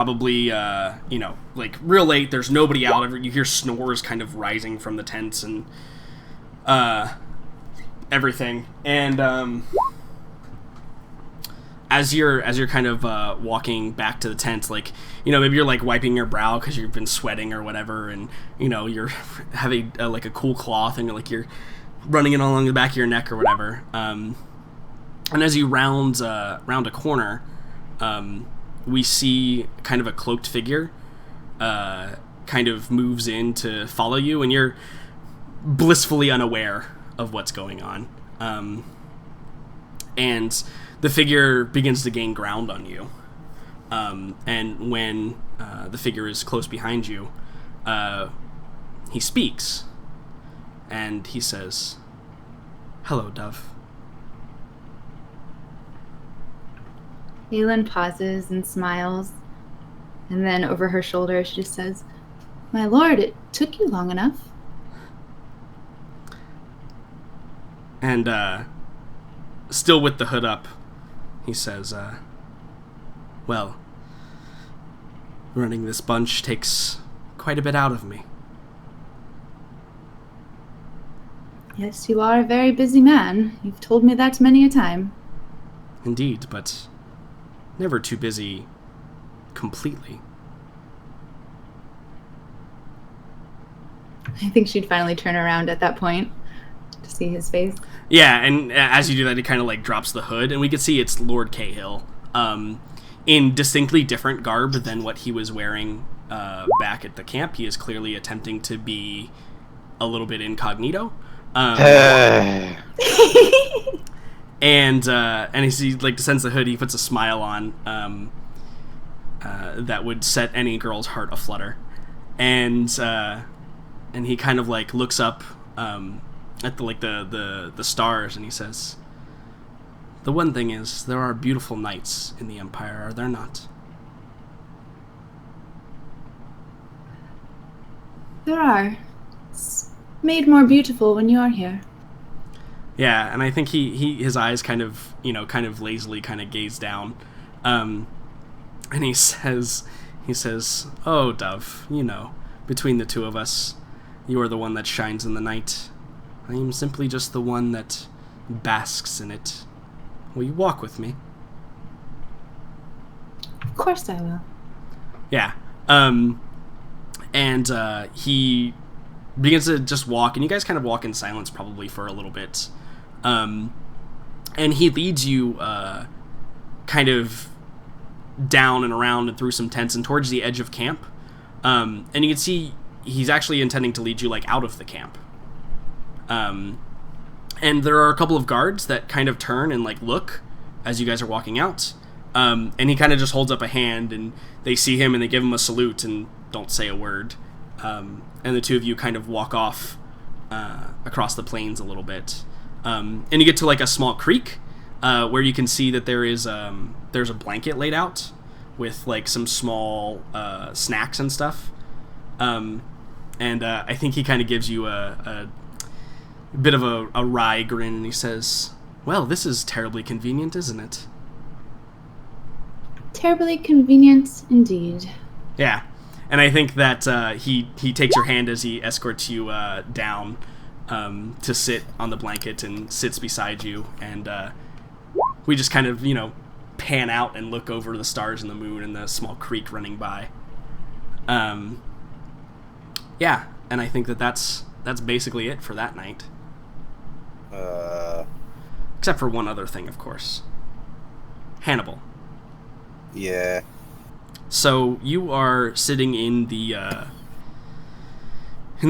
probably, like real late. There's nobody out. You hear snores kind of rising from the tents and everything. And as you're kind of walking back to the tent, like, maybe you're like wiping your brow because you've been sweating or whatever, and you're having like a cool cloth, and you're running it along the back of your neck or whatever. And as you round a corner, we see kind of a cloaked figure kind of moves in to follow you, and you're blissfully unaware of what's going on. And the figure begins to gain ground on you. And when the figure is close behind you, he speaks. And he says, "Hello, Dove." Aelin pauses and smiles. And then over her shoulder, she just says, "My lord, it took you long enough." And still with the hood up, he says, "Well, running this bunch takes quite a bit out of me." Yes, you are a very busy man. You've told me that many a time. Indeed, but never too busy completely. I think she'd finally turn around at that point to see his face. Yeah, and as you do that, he kind of like drops the hood, and we can see it's Lord Cahill, in distinctly different garb than what he was wearing back at the camp. He is clearly attempting to be a little bit incognito. And as he like descends the hood, he puts a smile on that would set any girl's heart aflutter, and he kind of like looks up at the stars, and he says, "The one thing is, there are beautiful nights in the Empire, are there not?" There are. It's made more beautiful when you are here. Yeah, and I think his eyes kind of lazily kind of gaze down, and he says, "Oh, Dove, between the two of us, you are the one that shines in the night. I am simply just the one that basks in it. Will you walk with me?" Of course I will. Yeah. And he begins to just walk, and you guys kind of walk in silence probably for a little bit. And he leads you kind of down and around and through some tents and towards the edge of camp. And you can see he's actually intending to lead you like out of the camp. And there are a couple of guards that kind of turn and like look as you guys are walking out. And he kind of just holds up a hand, and they see him and they give him a salute and don't say a word. And the two of you kind of walk off across the plains a little bit. And you get to like a small creek where you can see that there's a blanket laid out with like some small snacks and stuff. And I think he kind of gives you a bit of a wry grin, and he says, "Well, this is terribly convenient, isn't it?" Terribly convenient indeed. Yeah, and I think that he takes your hand as he escorts you down to sit on the blanket and sits beside you, and we just kind of, pan out and look over the stars and the moon and the small creek running by. Yeah, and I think that's basically it for that night. Except for one other thing, of course. Hannibal. Yeah. So you are sitting in the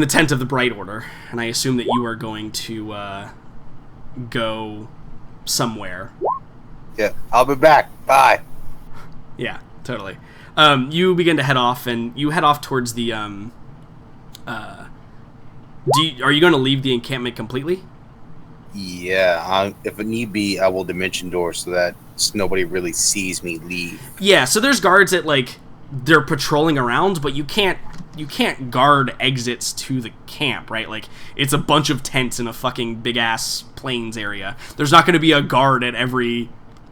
tent of the Bright Order, and I assume that you are going to go somewhere. Yeah, I'll be back. Bye. Yeah, totally. You begin to head off, and you head off towards the. Are you going to leave the encampment completely? Yeah, if it need be, I will dimension door so that nobody really sees me leave. Yeah, so there's guards that like they're patrolling around, but you can't guard exits to the camp, right? Like it's a bunch of tents in a fucking big ass plains area. There's not going to be a guard at every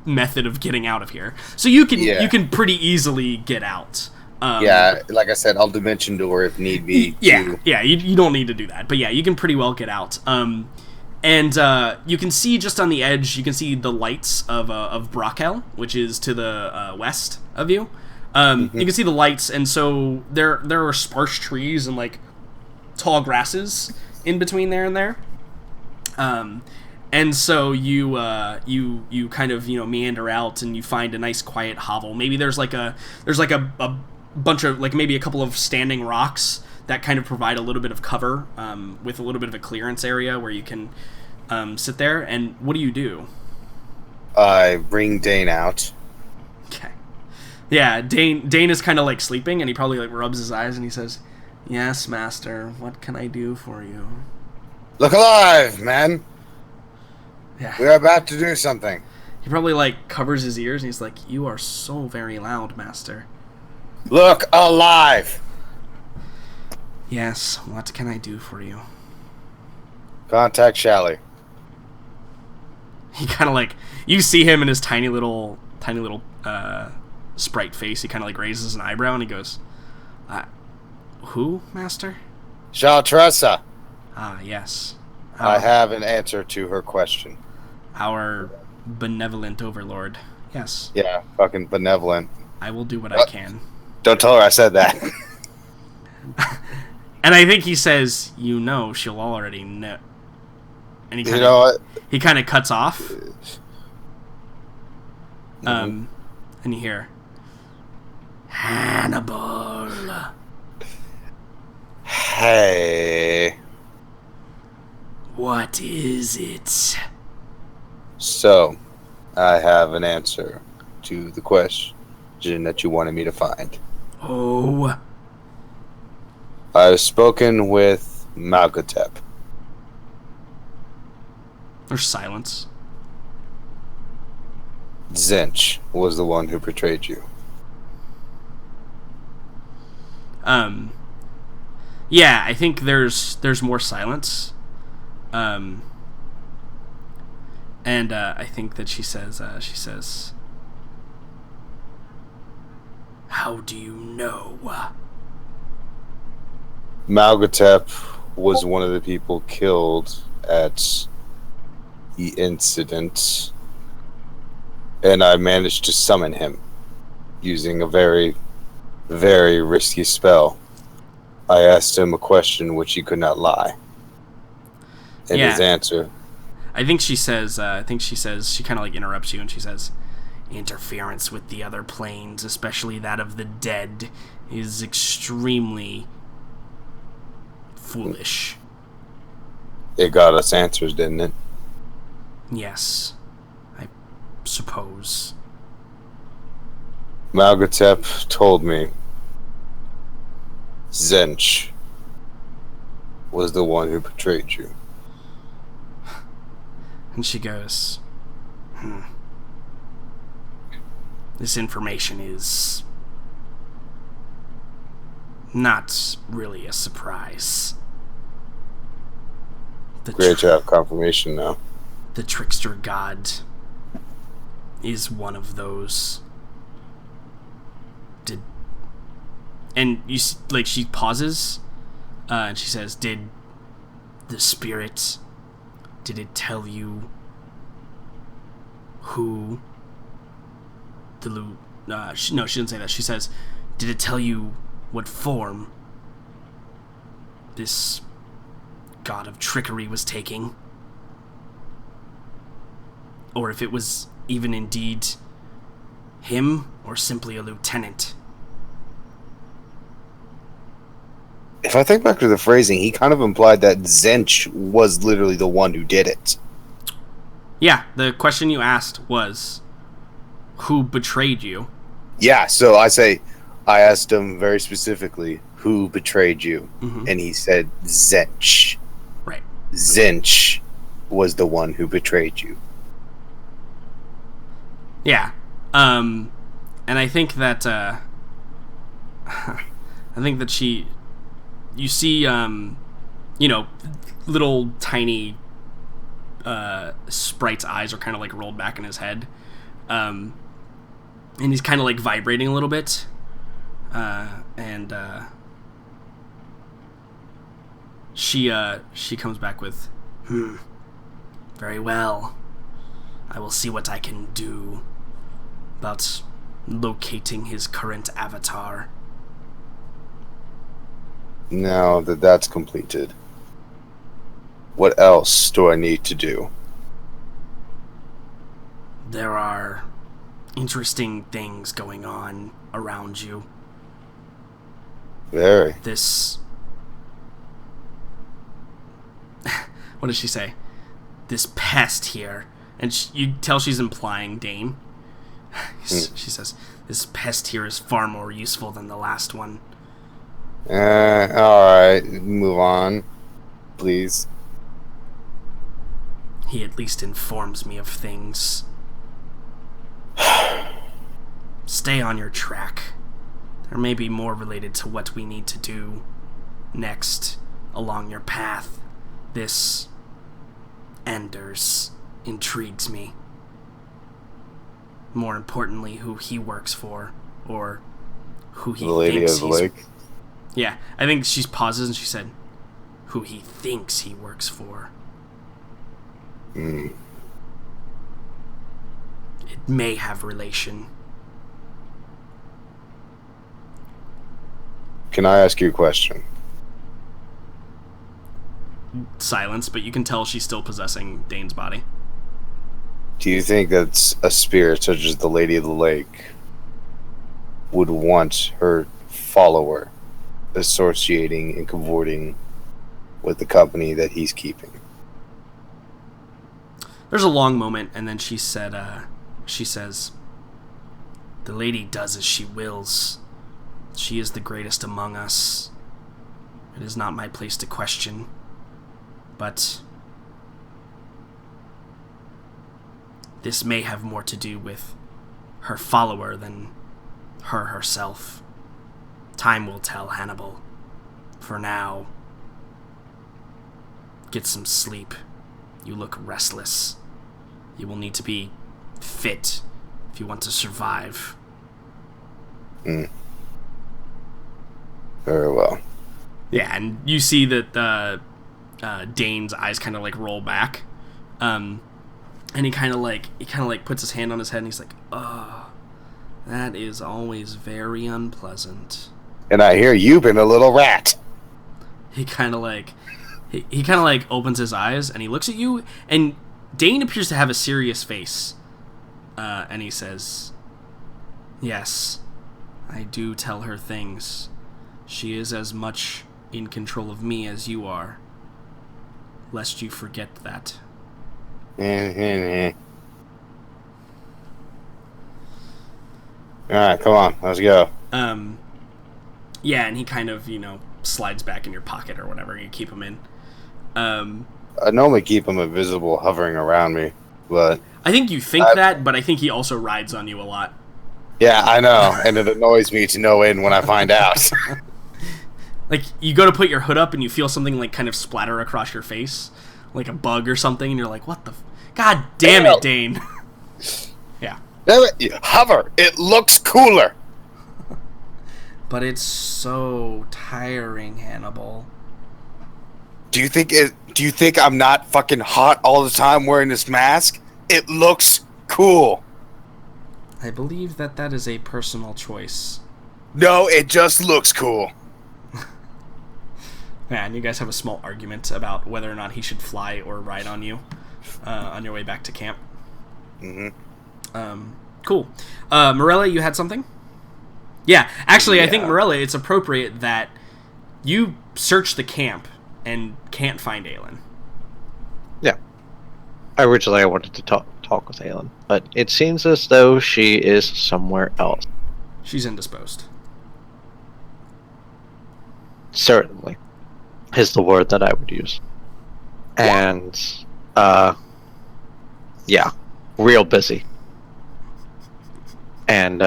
method of getting out of here. So you can pretty easily get out. Like I said, I'll dimension door if need be. You don't need to do that, but yeah, you can pretty well get out. And you can see just on the edge, you can see the lights of Brockel, which is to the west of you. You can see the lights, and so there are sparse trees and like tall grasses in between there and there. And so you kind of meander out, and you find a nice quiet hovel. Maybe there's like a bunch of like maybe a couple of standing rocks that kind of provide a little bit of cover with a little bit of a clearance area where you can sit there. And what do you do? I bring Dane out. Okay. Yeah, Dane is kind of like sleeping, and he probably like rubs his eyes and he says, "Yes, master. What can I do for you?" Look alive, man. Yeah. We are about to do something. He probably like covers his ears and he's like, "You are so very loud, master." Look alive. Yes, what can I do for you? Contact Shally. He kind of like, you see him in his tiny little sprite face. He kind of like raises an eyebrow and he goes, "Who, master?" Shaltressa. Ah, yes. I have an answer to her question. Our benevolent overlord. Yes. Yeah, fucking benevolent. I will do what I can. Don't tell her I said that. And I think he says, she'll already know. And he kind know what? He kind of cuts off. And you hear, "Hannibal." Hey. What is it? So, I have an answer to the question that you wanted me to find. Oh. I've spoken with Malgatep. There's silence. Zinch was the one who betrayed you. Yeah, I think there's more silence. And I think that she says, "How do you know?" Malgatep was one of the people killed at the incident, and I managed to summon him using a very, very risky spell. I asked him a question which he could not lie. And his answer... I think she says, she kind of like interrupts you and she says, "Interference with the other planes, especially that of the dead, is extremely foolish." It got us answers, didn't it? Yes, I suppose. Malgatep told me Zench was the one who betrayed you. And she goes, "This information is not really a surprise. Great to have confirmation now. The trickster god is one of those. And you like she pauses, and she says, "Did the spirit? Did it tell you who the no, she didn't say that. She says, did it tell you what form this god of trickery was taking? Or if it was even indeed him, or simply a lieutenant?" If I think back to the phrasing, he kind of implied that Zench was literally the one who did it. Yeah, the question you asked was, who betrayed you? Yeah, so I asked him very specifically, who betrayed you? Mm-hmm. And he said, Zench. Right. Zench was the one who betrayed you. Yeah. And I think that, you see, little tiny Sprite's eyes are kind of like rolled back in his head, and he's kind of like vibrating a little bit, and she comes back with, very well. I will see what I can do about locating his current avatar. Now that that's completed, what else do I need to do? There are interesting things going on around you. Very. This... what does she say? This pest here. And you tell she's implying Dane. She says, this pest here is far more useful than the last one. Alright, move on, please. He at least informs me of things. Stay on your track. There may be more related to what we need to do next along your path. This Anders intrigues me. More importantly, who he works for, or who he the lady thinks of the he's... lake. Yeah, I think she pauses and she said, who he thinks he works for. Mm. It may have relation. Can I ask you a question? Silence, but you can tell she's still possessing Dane's body. Do you think that a spirit such as the Lady of the Lake would want her follower associating and cavorting with the company that he's keeping? There's a long moment, and then she says, the lady does as she wills. She is the greatest among us. It is not my place to question, but this may have more to do with her follower than her herself. Time will tell, Hannibal. For now, get some sleep. You look restless. You will need to be fit if you want to survive. Mm. Very well. Yeah, and you see that Dane's eyes kind of like roll back, and he kind of like puts his hand on his head and he's like, "Oh, that is always very unpleasant." And I hear you've been a little rat. He kind of like he kind of like opens his eyes and he looks at you, and Dane appears to have a serious face, and he says, "Yes, I do tell her things. She is as much in control of me as you are, lest you forget that." Alright, come on, let's go. Yeah, and he kind of, slides back in your pocket or whatever you keep him in. I normally keep him invisible, hovering around me, but... I think you think that, but I think he also rides on you a lot. Yeah, I know, and it annoys me to no end when I find out. Like, you go to put your hood up and you feel something, like, kind of splatter across your face, like a bug or something, and you're like, what the... God damn it, Dane. Yeah. Damn it, hover! It looks cooler! But it's so tiring, Hannibal. Do you think I'm not fucking hot all the time wearing this mask? It looks cool. I believe that is a personal choice. No, it just looks cool. Yeah, and you guys have a small argument about whether or not he should fly or ride on you on your way back to camp. Mm-hmm. Cool. Morella, you had something? Yeah, actually, I think, Morella, it's appropriate that you search the camp and can't find Aelin. Yeah. Originally, I wanted to talk with Aelin, but it seems as though she is somewhere else. She's indisposed. Certainly. Is the word that I would use. And, yeah. Real busy. And,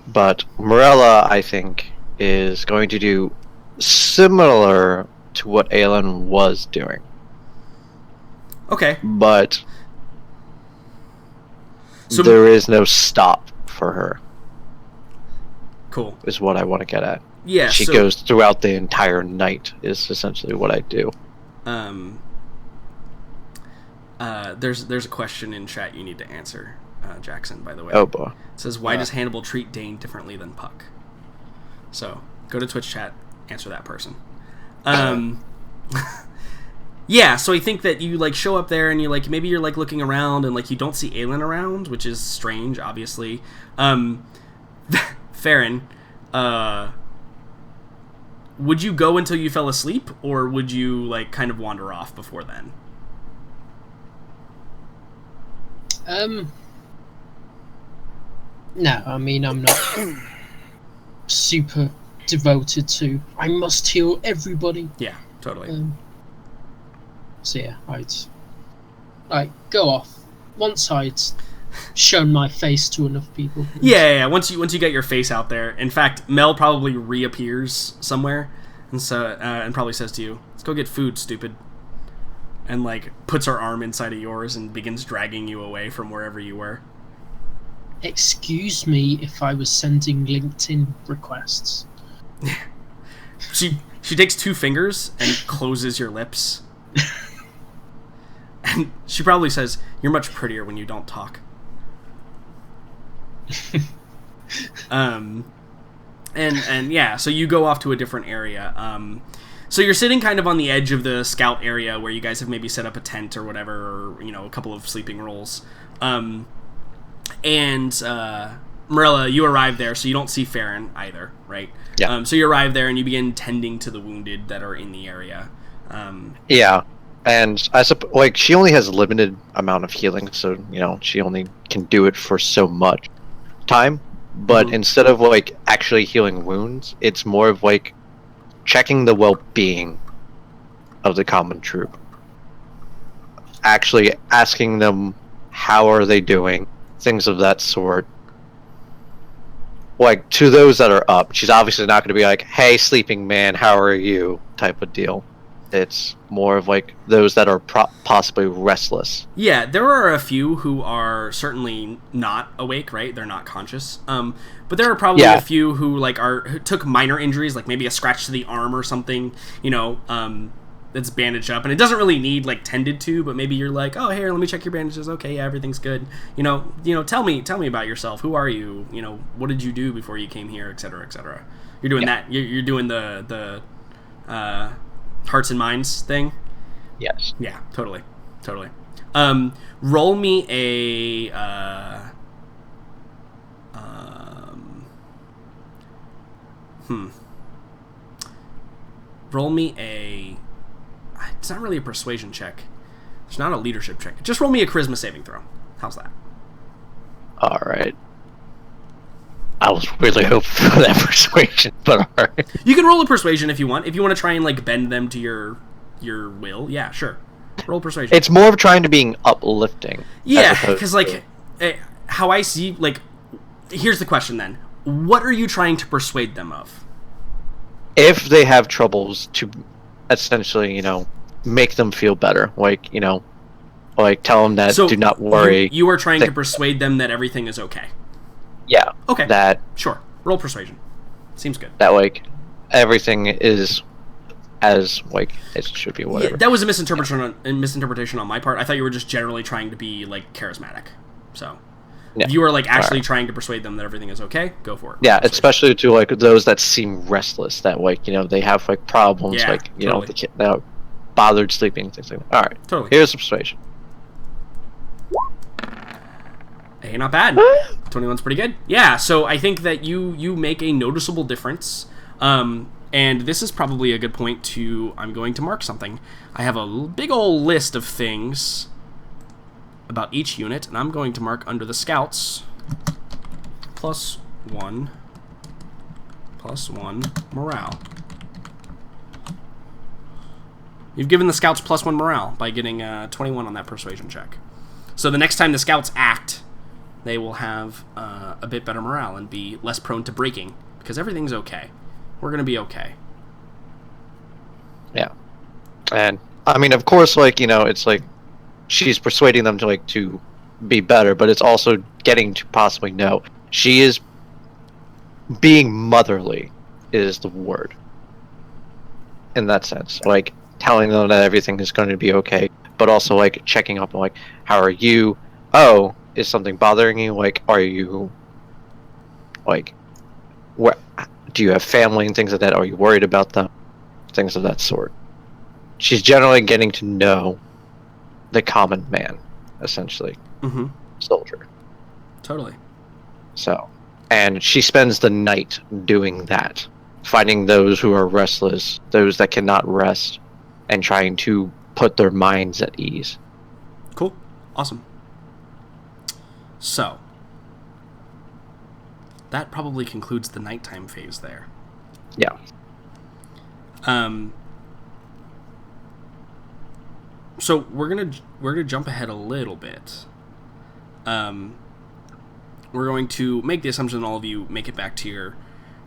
but Morella, I think, is going to do similar to what Aelin was doing. Okay. But So there is no stop for her. Cool. Is what I want to get at. Yeah. She goes throughout the entire night. Is essentially what I do. There's a question in chat you need to answer, Jackson. By the way. Oh boy. It says, why does Hannibal treat Dane differently than Puck? So go to Twitch chat, answer that person. Yeah, so I think that you like show up there and you like maybe you're like looking around and like you don't see Aelin around, which is strange, obviously. Farron, would you go until you fell asleep, or would you like kind of wander off before then? No, I mean I'm not super devoted to. I must heal everybody. Yeah, totally. So yeah, I'd go off once I'd shown my face to enough people. Yeah. Once you get your face out there. In fact, Mel probably reappears somewhere, and so and probably says to you, "Let's go get food, stupid." And like puts her arm inside of yours and begins dragging you away from wherever you were. Excuse me if I was sending LinkedIn requests. She takes 2 fingers and closes your lips. And she probably says, "You're much prettier when you don't talk." And yeah, so you go off to a different area. So you're sitting kind of on the edge of the scout area where you guys have maybe set up a tent or whatever, or, a couple of sleeping rolls. Marilla, you arrive there, so you don't see Farron either, right? Yeah. So you arrive there and you begin tending to the wounded that are in the area. Yeah. And I suppose, like, she only has a limited amount of healing, so, she only can do it for so much time. But instead of, like, actually healing wounds, it's more of, like, checking the well-being of the common troop. Actually asking them, how are they doing? Things of that sort. Like, to those that are up, she's obviously not going to be like, hey, sleeping man, how are you? Type of deal. It's more of like those that are possibly restless. Yeah, there are a few who are certainly not awake, right? They're not conscious. But there are probably a few who like who took minor injuries, like maybe a scratch to the arm or something, that's bandaged up, and it doesn't really need like tended to. But maybe you're like, oh, here, let me check your bandages. Okay, yeah, everything's good. Tell me about yourself. Who are you? What did you do before you came here, et cetera, et cetera. You're doing that. You're doing the hearts and minds thing. Yes. Yeah, totally. Roll me a roll me a, it's not really a persuasion check, it's not a leadership check, just roll me a charisma saving throw. How's that? Alright. I was really hoping for that persuasion, but alright. You can roll a persuasion if you want to try and like bend them to your will. Yeah, sure. Roll persuasion. It's more of trying to being uplifting. Yeah, because like how I see, like, here's the question then. What are you trying to persuade them of? If they have troubles, to essentially, make them feel better. Like, like tell them that do not worry. You are trying to persuade them that everything is okay. Yeah. Okay. That. Sure. Roll persuasion. Seems good. That like everything is as like it should be. Whatever. Yeah, that was a misinterpretation on my part. I thought you were just generally trying to be like charismatic. So. Yeah. If you are like actually trying to persuade them that everything is okay, go for it. Yeah, especially to like those that seem restless, that like they have like problems, like totally. They are bothered sleeping, things like that. All right, totally. Here's the persuasion. Hey, not bad. 21's pretty good. Yeah, so I think that you make a noticeable difference. And this is probably a good point to. I'm going to mark something. I have a big old list of things about each unit, and I'm going to mark under the scouts +1 morale. You've given the scouts +1 morale by getting 21 on that persuasion check. So the next time the scouts act, they will have a bit better morale and be less prone to breaking, because everything's okay. We're going to be okay. Yeah. And, I mean, of course, like, it's like, she's persuading them to be better, but it's also getting to possibly know. She is being motherly is the word. In that sense, like telling them that everything is going to be okay, but also like checking up on like, how are you? Oh, is something bothering you? Like, are you like, what? Do you have family and things like that? Are you worried about them? Things of that sort. She's generally getting to know the common man, essentially. Mm-hmm. Soldier. Totally. So, and she spends the night doing that, finding those who are restless, those that cannot rest, and trying to put their minds at ease. Cool. Awesome. So, that probably concludes the nighttime phase there. Yeah. So we're gonna jump ahead a little bit. We're going to make the assumption all of you make it back to your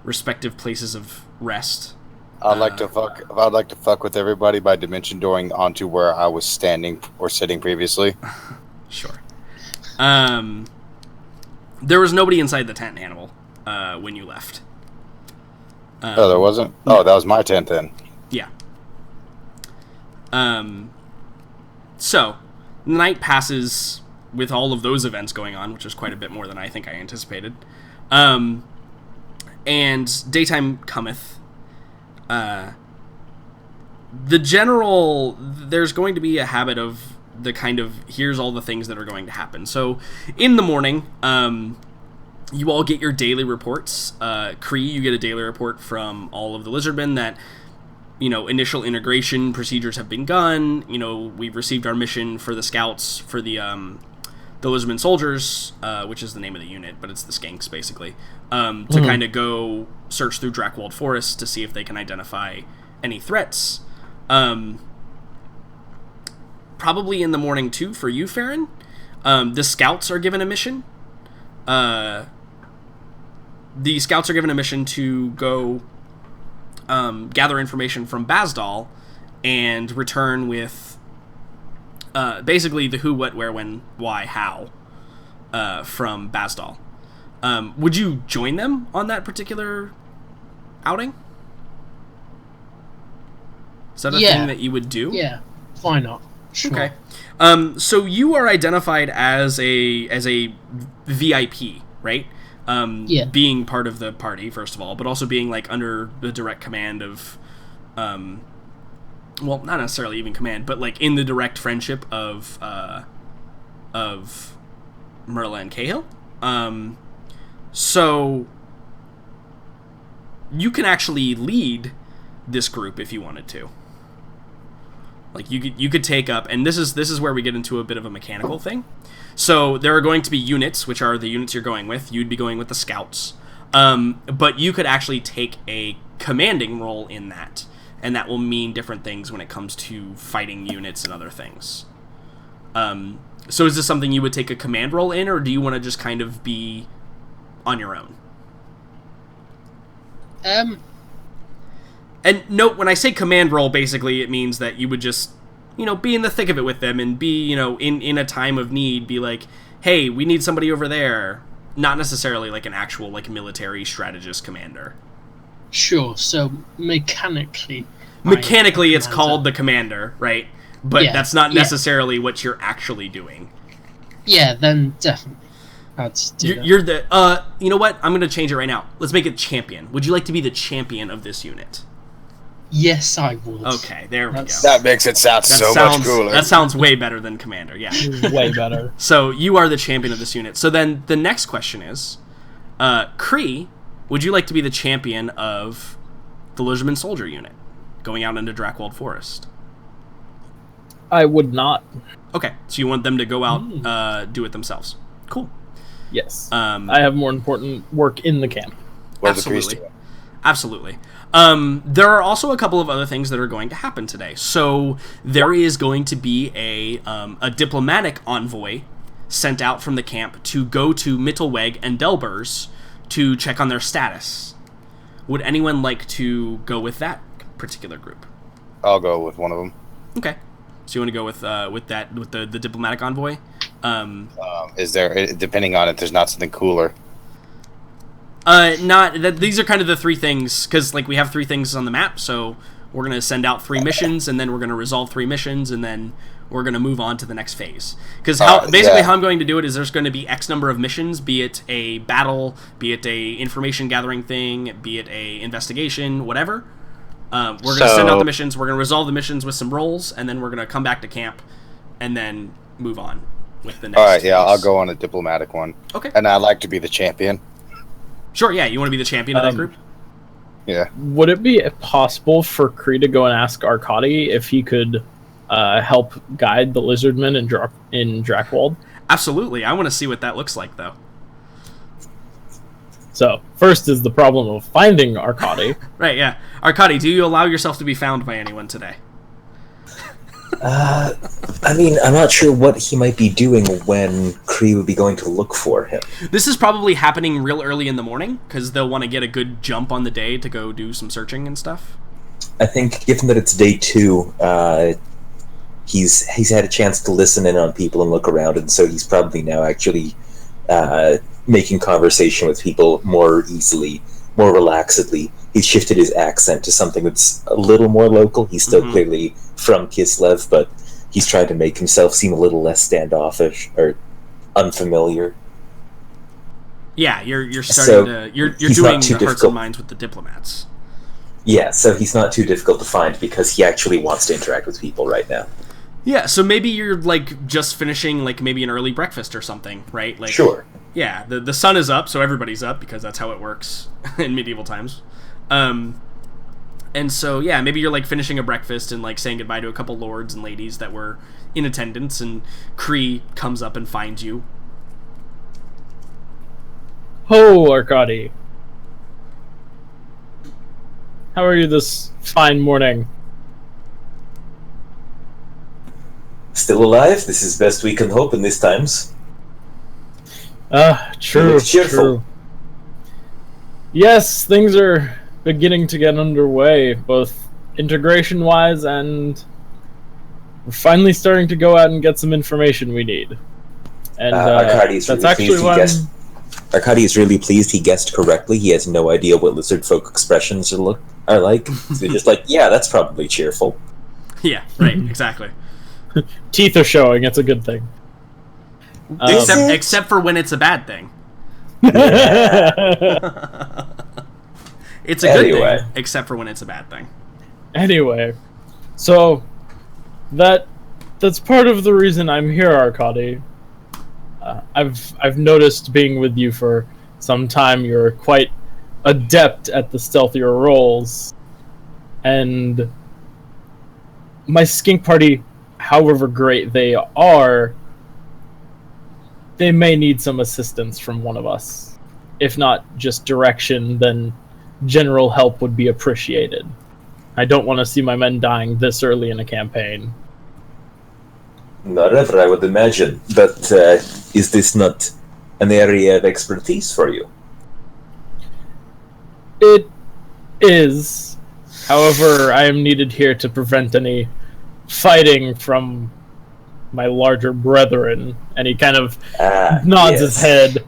respective places of rest. I'd like to fuck with everybody by dimension dooring onto where I was standing or sitting previously. Sure. There was nobody inside the tent, Hannibal, when you left. Oh, there wasn't? Oh, that was my tent then. Yeah. So, the night passes with all of those events going on, which is quite a bit more than I think I anticipated. And daytime cometh. There's going to be a habit of the kind of, here's all the things that are going to happen. So, in the morning, you all get your daily reports. Kree, you get a daily report from all of the lizardmen that, initial integration procedures have begun. We've received our mission for the scouts, for the lizardmen soldiers, which is the name of the unit, but it's the skanks, basically, to kind of go search through Dracwald Forest to see if they can identify any threats. Probably in the morning, too, for you, Farron. The scouts are given a mission. The scouts are given a mission to go gather information from Basdal and return with basically the who, what, where, when, why, how from Basdal. Would you join them on that particular outing? Is that a thing that you would do? Yeah, why not? Sure. Okay. So you are identified as a VIP, right? Being part of the party, first of all, but also being like under the direct command of, well, not necessarily even command, but like in the direct friendship of Merla and Cahill. So you can actually lead this group if you wanted to. Like you could take up, and this is where we get into a bit of a mechanical thing. So there are going to be units, which are the units you're going with. You'd be going with the scouts, but you could actually take a commanding role in that, and that will mean different things when it comes to fighting units and other things. So is this something you would take a command role in, or do you want to just kind of be on your own? And note, when I say command role, basically it means that you would just, be in the thick of it with them and be, in a time of need, be like, hey, we need somebody over there. Not necessarily like an actual, like, military strategist commander. Sure, so mechanically it's called the commander, right? But that's not necessarily what you're actually doing. Yeah, then definitely. You're the, you know what? I'm going to change it right now. Let's make it champion. Would you like to be the champion of this unit? Yes, I would. Okay, there we go. That makes it sound much cooler. That sounds way better than commander, yeah. Way better. So, you are the champion of this unit. So then, the next question is, Kree, would you like to be the champion of the Lizardman Soldier unit, going out into Dracwald Forest? I would not. Okay, so you want them to go out, do it themselves. Cool. Yes. I have more important work in the camp. Absolutely. There are also a couple of other things that are going to happen today. So there is going to be a diplomatic envoy sent out from the camp to go to Mittelweg and Delbers to check on their status. Would anyone like to go with that particular group? I'll go with one of them. Okay. So you want to go with the diplomatic envoy? Is there, depending on it, there's not something cooler? Not that these are kind of the three things, because like we have 3 things on the map, so we're gonna send out 3 missions, and then we're gonna resolve 3 missions, and then we're gonna move on to the next phase. Because how I'm going to do it is there's going to be X number of missions, be it a battle, be it a information gathering thing, be it a investigation, whatever. We're gonna send out the missions. We're gonna resolve the missions with some rolls, and then we're gonna come back to camp, and then move on with the next. All right, yeah, phase. I'll go on a diplomatic one. Okay. And I'd like to be the champion. Sure, yeah, you want to be the champion of that group? Yeah. Would it be possible for Kree to go and ask Arkady if he could help guide the lizardmen in Drakwold? Absolutely. I want to see what that looks like, though. So, first is the problem of finding Arkady. Right, yeah. Arkady, do you allow yourself to be found by anyone today? I mean, I'm not sure what he might be doing when Kree would be going to look for him. This is probably happening real early in the morning, because they'll want to get a good jump on the day to go do some searching and stuff. I think, given that it's day 2, he's had a chance to listen in on people and look around, and so he's probably now actually making conversation with people more easily, more relaxedly. He's shifted his accent to something that's a little more local. He's still clearly from Kislev, but he's trying to make himself seem a little less standoffish or unfamiliar. Yeah, you're starting to you're doing the hearts and minds with the diplomats. Yeah, so he's not too difficult to find because he actually wants to interact with people right now. Yeah, so maybe you're like just finishing like maybe an early breakfast or something, right? Like, sure. Yeah, the sun is up, so everybody's up because that's how it works in medieval times. And so, yeah, maybe you're, like, finishing a breakfast and, like, saying goodbye to a couple lords and ladies that were in attendance, and Kree comes up and finds you. Ho, Arkady. How are you this fine morning? Still alive? This is best we can hope in these times. True, true. Yes, things are beginning to get underway, both integration-wise, and we're finally starting to go out and get some information we need. And that's actually why Arkady is really pleased he guessed correctly. He has no idea what lizard folk expressions are like. So he's just like, yeah, that's probably cheerful. Yeah, right, exactly. Teeth are showing, it's a good thing. Except for when it's a bad thing. It's a good thing, except for when it's a bad thing. Anyway, so that's part of the reason I'm here, Arkady. I've noticed being with you for some time, you're quite adept at the stealthier roles, and my skink party, however great they are, they may need some assistance from one of us. If not just direction, then general help would be appreciated. I don't want to see my men dying this early in a campaign. Not ever, I would imagine. But is this not an area of expertise for you? It is. However, I am needed here to prevent any fighting from my larger brethren. And he kind of nods his head.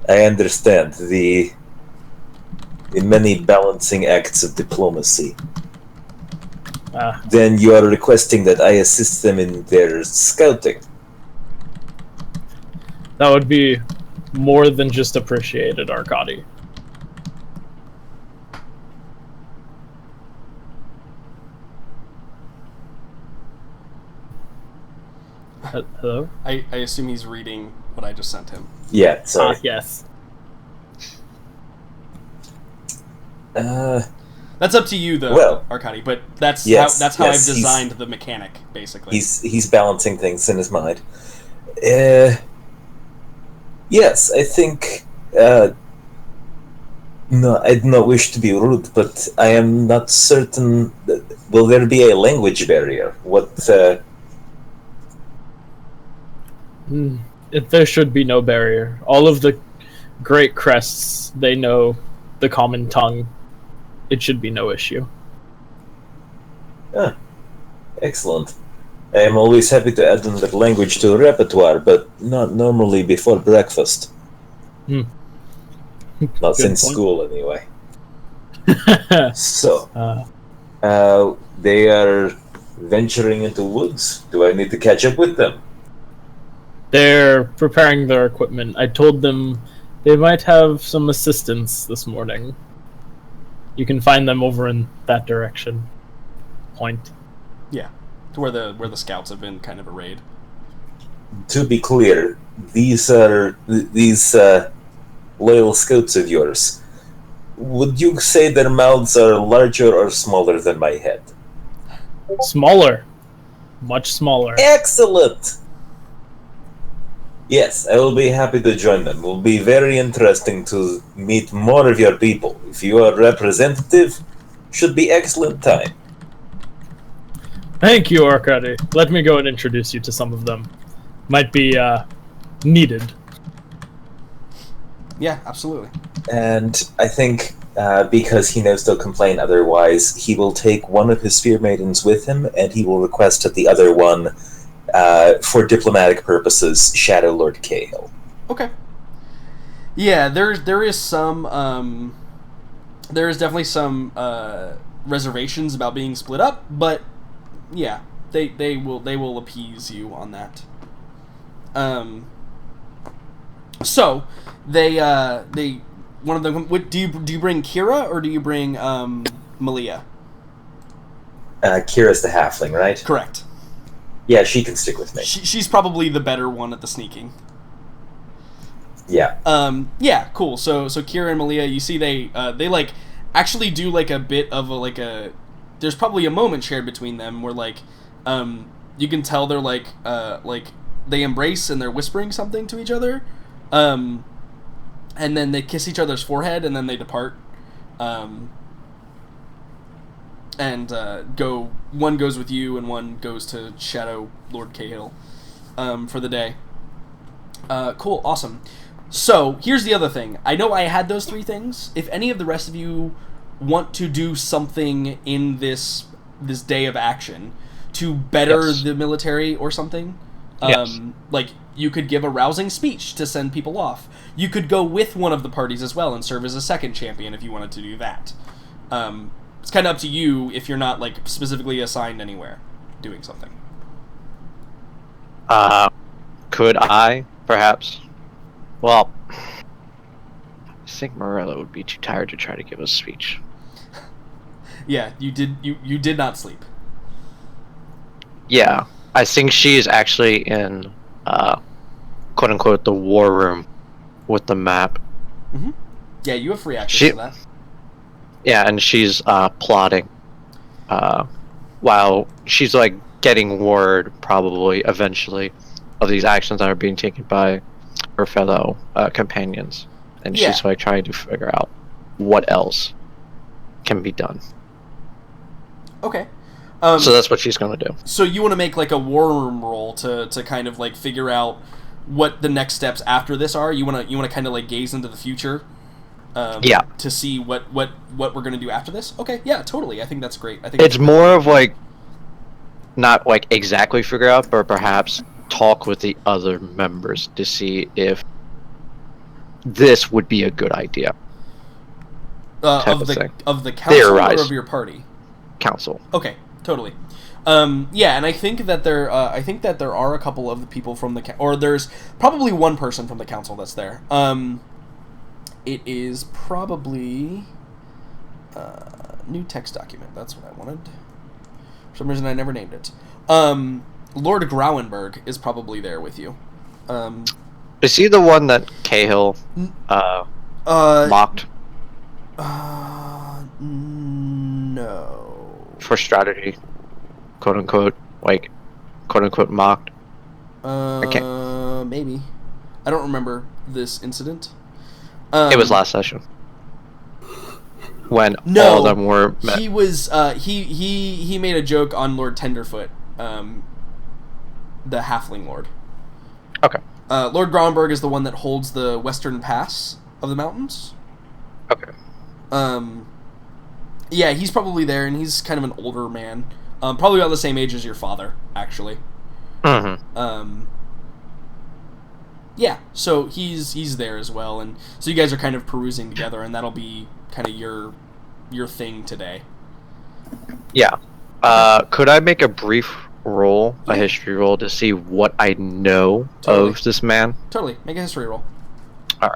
I understand the many balancing acts of diplomacy. Then you are requesting that I assist them in their scouting. That would be more than just appreciated, Arkady. Hello? I assume he's reading what I just sent him. Yeah, sorry. Yes. That's up to you, though, Arkady. But that's how I've designed the mechanic, basically. He's balancing things in his mind. Yes, I think. No, I do not wish to be rude, but I am not certain. Will there be a language barrier? What? There should be no barrier. All of the great crests, they know the common tongue. It should be no issue. Excellent. I am always happy to add another language to a repertoire, but not normally before breakfast. Hmm. Not Good since point. school, anyway. So, Uh, they are venturing into woods. Do I need to catch up with them? they're preparing their equipment. I told them they might have some assistance this morning. You can find them over in that direction. Point. Yeah, to where the scouts have been kind of arrayed. To be clear, these loyal scouts of yours. Would you say their mouths are larger or smaller than my head? Smaller. Much smaller. Excellent! Yes, I will be happy to join them. It will be very interesting to meet more of your people. If you are representative, should be excellent time. Thank you, Arkady. Let me go and introduce you to some of them. Might be needed. Yeah, absolutely. And I think because he knows they'll complain otherwise, he will take one of his spear maidens with him, and he will request that the other one, for diplomatic purposes, shadow Lord Cahill. Okay. Yeah, there is some there is definitely some reservations about being split up, but yeah, they will appease you on that. So they one of them. Do you bring Kira or do you bring Malia? Kira's the halfling, right? Correct. Yeah, she can stick with me. She's probably the better one at the sneaking. Yeah. Yeah, cool. So Kira and Malia, you see they like actually do like a bit of a there's probably a moment shared between them where like you can tell they're like they embrace and they're whispering something to each other. And then they kiss each other's forehead and then they depart. And one goes with you and one goes to Shadow Lord Cahill for the day. Cool, awesome. So, here's the other thing. I know I had those 3 things. If any of the rest of you want to do something in this day of action to better the military or something, like you could give a rousing speech to send people off. You could go with one of the parties as well and serve as a second champion if you wanted to do that. It's kind of up to you if you're not like specifically assigned anywhere doing something. Could I, perhaps? Well, I think Morella would be too tired to try to give a speech. Yeah, you did not sleep. Yeah, I think she is actually in, quote unquote, the war room with the map. Mm-hmm. Yeah, you have free access to that. Yeah, and she's plotting, while she's like getting word, probably eventually, of these actions that are being taken by her fellow companions, and she's like trying to figure out what else can be done. Okay. So that's what she's going to do. So you want to make like a war room roll to kind of like figure out what the next steps after this are. You want to kind of like gaze into the future. To see what we're going to do after this. Okay, yeah, totally. I think that's great. I think it's more of like not like exactly figure out, but perhaps talk with the other members to see if this would be a good idea. Of the council or of your party? Council. Okay, totally. Yeah, and I think that there are a couple of the people from or there's probably one person from the council that's there. It is probably new text document. That's what I wanted. For some reason, I never named it. Lord Grauenberg is probably there with you. Is he the one that Cahill mocked? No. For strategy, quote unquote, like, quote unquote mocked. Maybe. I don't remember this incident. It was last session when all of them were met. He was he made a joke on Lord Tenderfoot, the halfling lord. Okay. Lord Grauenberg is the one that holds the western pass of the mountains. Okay. Yeah, he's probably there, and he's kind of an older man, probably about the same age as your father, actually. Mm-hmm. Yeah, so he's there as well, and so you guys are kind of perusing together, and that'll be kind of your thing today. Yeah. Could I make a brief roll, a history roll, to see what I know Totally. of this man? Totally. Make a history roll. All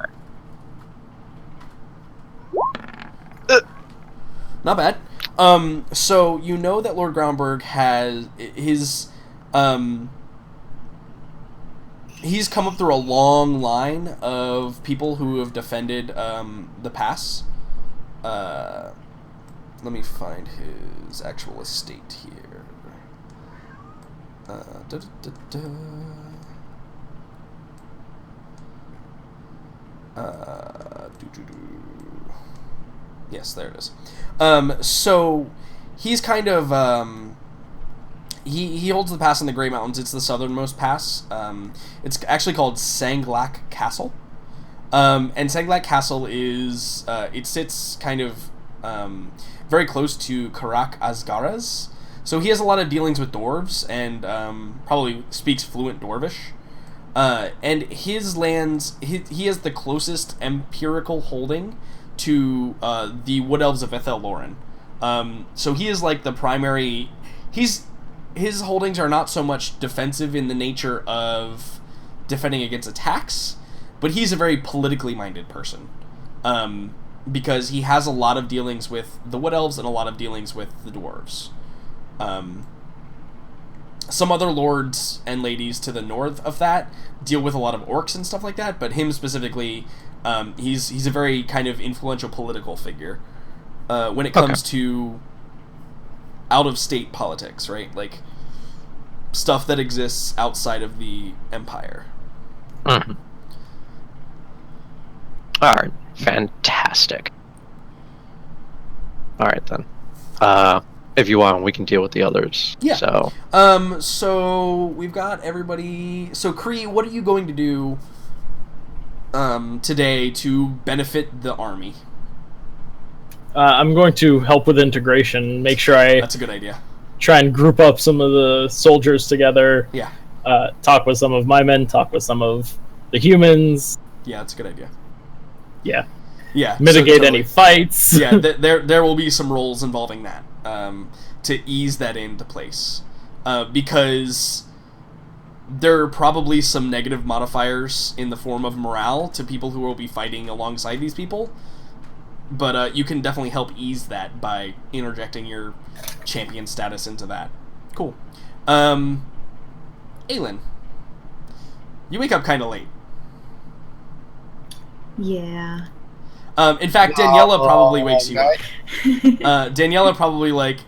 right. Not bad. So you know that Lord Groundberg has his he's come up through a long line of people who have defended the pass. Let me find his actual estate here. Yes, there it is. So he's kind of he holds the pass in the Grey Mountains. It's the southernmost pass. It's actually called Sanglak Castle. And Sanglak Castle is it sits kind of very close to Karak Asgaraz. So he has a lot of dealings with dwarves and probably speaks fluent Dwarvish. And his lands, he has the closest empirical holding to the Wood Elves of Ethel Lauren. So he is like the primary. His holdings are not so much defensive in the nature of defending against attacks, but he's a very politically minded person. Because he has a lot of dealings with the Wood Elves and a lot of dealings with the dwarves. Some other lords and ladies to the north of that deal with a lot of orcs and stuff like that, but him specifically, he's a very kind of influential political figure when it comes to out-of-state politics, right? Like, stuff that exists outside of the Empire. Mm-hmm. Alright, fantastic. Alright then. If you want, we can deal with the others. Yeah. So we've got everybody. So, Kree, what are you going to do today to benefit the army? I'm going to help with integration, make sure That's a good idea. try and group up some of the soldiers together. Yeah. Talk with some of my men, talk with some of the humans. Yeah, that's a good idea. Yeah. Yeah. Mitigate so any fights. Yeah, there will be some roles involving that to ease that into place. Because there are probably some negative modifiers in the form of morale to people who will be fighting alongside these people. But you can definitely help ease that by interjecting your champion status into that. Cool. Aelin, you wake up kind of late. Yeah. In fact, Daniela probably wakes you up. Daniela probably, like...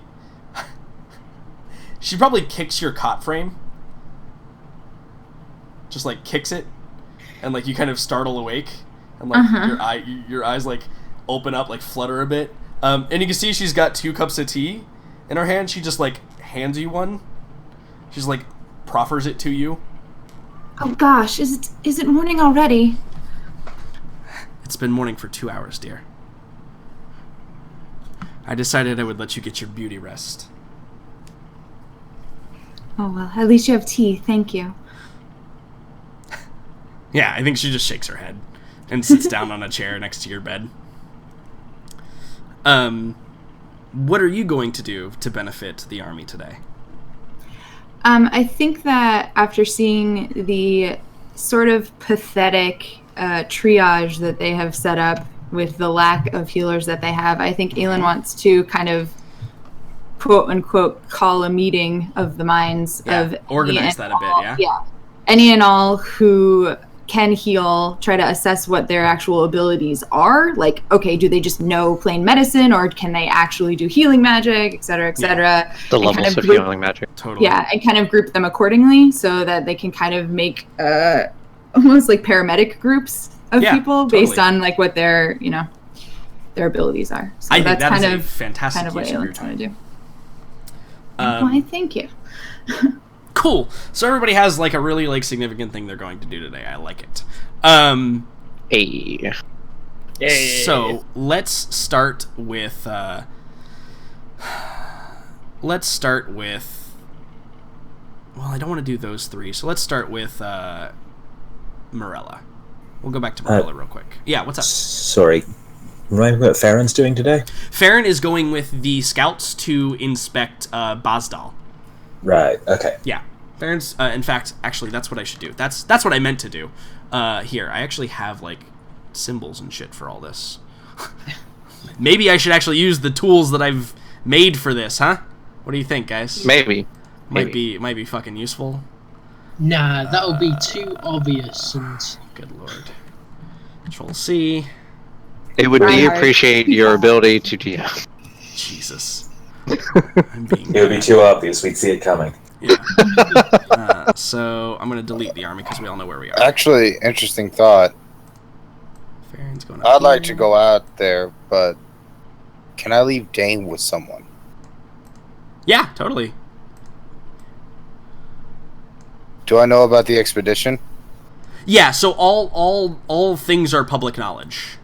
she probably kicks your cot frame. Just, like, kicks it. And, like, you kind of startle awake. And, like, your eyes, like, open up, like, flutter a bit. And you can see she's got 2 cups of tea in her hand. She just, like, hands you one. She's, like, proffers it to you. Oh gosh, is it morning already? It's been morning for 2 hours, dear. I decided I would let you get your beauty rest. Oh well, at least you have tea, thank you. Yeah, I think she just shakes her head and sits down on a chair next to your bed. What are you going to do to benefit the army today? I think that after seeing the sort of pathetic triage that they have set up with the lack of healers that they have, I think Aelin wants to kind of quote unquote call a meeting of the minds of organize that a bit, yeah, any and all who can heal, try to assess what their actual abilities are. Like, okay, do they just know plain medicine, or can they actually do healing magic, et cetera, et cetera? Yeah. The levels of healing magic. Totally. Yeah, and kind of group them accordingly so that they can kind of make almost like paramedic groups of people based on like what their, you know, their abilities are. So I that's think that kind is of a fantastic kind of what use of your Aelin's trying time. to do. Why, thank you. Cool. So everybody has like a really like significant thing they're going to do today. I like it. Hey. So let's start with Well, I don't want to do those 3, so let's start with Morella. We'll go back to Morella real quick. Yeah, what's up? Sorry. Remind me what Farron's doing today? Farron is going with the scouts to inspect Bazdal. Right, okay. Yeah. Farron's, in fact, actually, that's what I should do. That's what I meant to do. Here, I actually have, like, symbols and shit for all this. Maybe I should actually use the tools that I've made for this, huh? What do you think, guys? Maybe. Might be fucking useful. Nah, that'll be too obvious. And Good lord. Control C. It would appreciate your ability to DM. Jesus. It would be too obvious. We'd see it coming. Yeah. So I'm gonna delete the army because we all know where we are. Actually, interesting thought. Farron's going up I'd like here. to go out there, but can I leave Dane with someone? Yeah, totally. Do I know about the expedition? Yeah. So all things are public knowledge.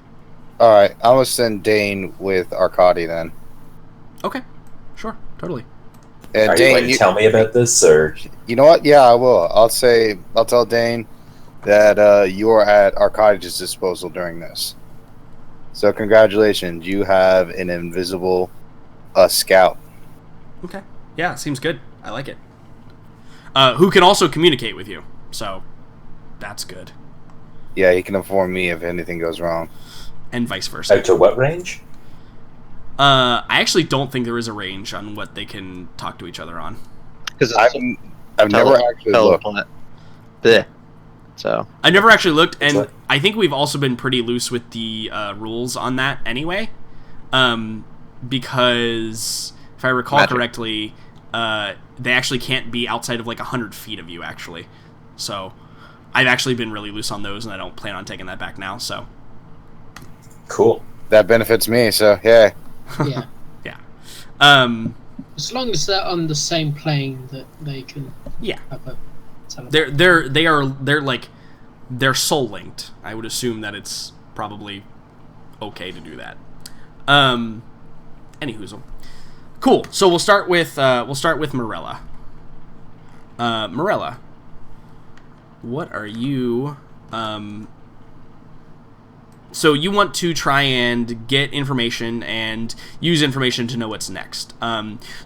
All right, I'm gonna send Dane with Arcadi then. Okay. Sure. Totally. And Are you Dane, going to tell me about this, or... you know what? Yeah, I will. I'll tell Dane that you are at Arcadi's disposal during this. So congratulations, you have an invisible scout. Okay. Yeah, seems good. I like it. Who can also communicate with you. So that's good. Yeah, he can inform me if anything goes wrong. And vice versa. Out to what range? I actually don't think there is a range on what they can talk to each other on. Because I've never actually looked. Bleh. So I never actually looked, and What? I think we've also been pretty loose with the rules on that anyway. Because if I recall correctly, they actually can't be outside of like 100 feet of you, actually. So I've actually been really loose on those, and I don't plan on taking that back now. So Cool. That benefits me, so yeah. yeah, yeah, as long as they're on the same plane that they can. yeah. Have a teleport. They're soul linked. I would assume that it's probably okay to do that. Anyhoozle. Cool. So we'll start with Morella. Morella, what are you? So you want to try and get information and use information to know what's next.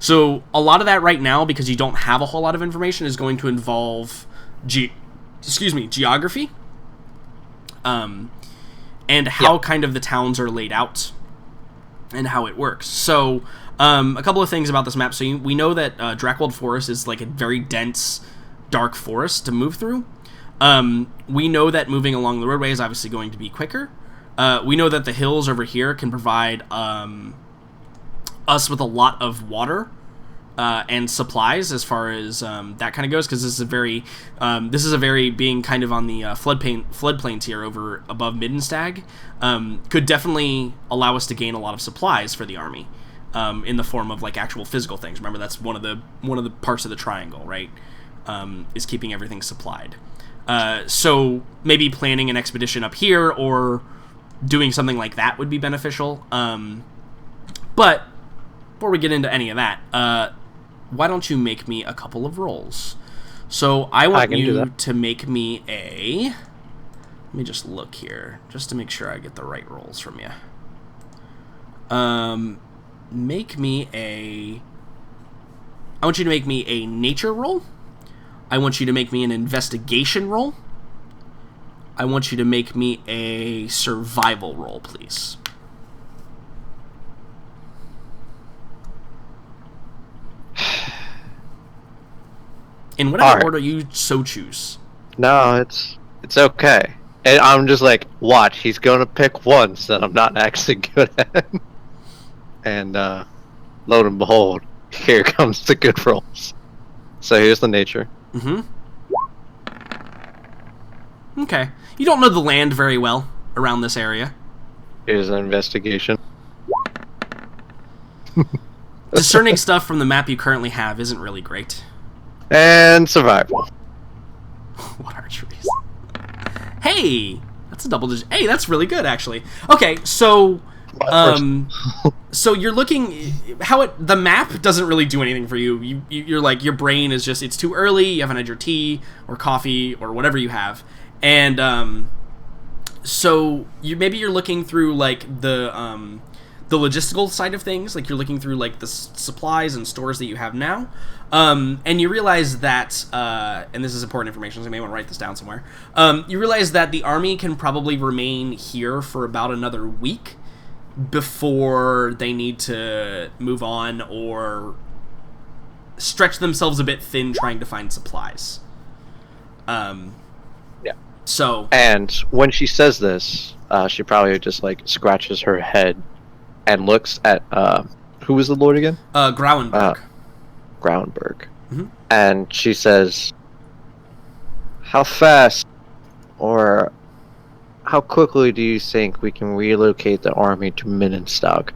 So a lot of that right now, because you don't have a whole lot of information, is going to involve geography, and how kind of the towns are laid out and how it works. So a couple of things about this map. So we know that Drakwald Forest is like a very dense, dark forest to move through. We know that moving along the roadway is obviously going to be quicker. We know that the hills over here can provide us with a lot of water and supplies as far as that kind of goes, because this is a very being kind of on the floodplains here over above Middenstag, could definitely allow us to gain a lot of supplies for the army in the form of like actual physical things. Remember, that's one of the parts of the triangle, right? Is keeping everything supplied. So maybe planning an expedition up here or doing something like that would be beneficial. But before we get into any of that, why don't you make me a couple of rolls? So I want you to make me a... Let me just look here, just to make sure I get the right rolls from you. Make me a... I want you to make me a nature roll. I want you to make me an investigation roll. I want you to make me a survival roll, please. In whatever order you so choose. no, it's okay. And I'm just like, watch, he's gonna pick ones that I'm not actually good at. And lo and behold, here comes the good rolls. So here's the nature. Mm-hmm. Okay. You don't know the land very well around this area. Here's an investigation. Discerning stuff from the map you currently have isn't really great. And survival. What are trees? Hey! That's a double digit. Hey, that's really good, actually. Okay, so So you're looking the map doesn't really do anything for you. You're like, your brain is just, it's too early. You haven't had your tea or coffee or whatever you have, and so you're looking through like the logistical side of things. Like you're looking through like the supplies and stores that you have now, and you realize that, and this is important information, so you may want to write this down somewhere. You realize that the army can probably remain here for about another week before they need to move on or stretch themselves a bit thin trying to find supplies. Yeah. So. And when she says this, she probably just like scratches her head and looks at who was the lord again? Grauenberg. Grauenberg. Mm-hmm. And she says, "How fast or how quickly do you think we can relocate the army to Minnenstag?"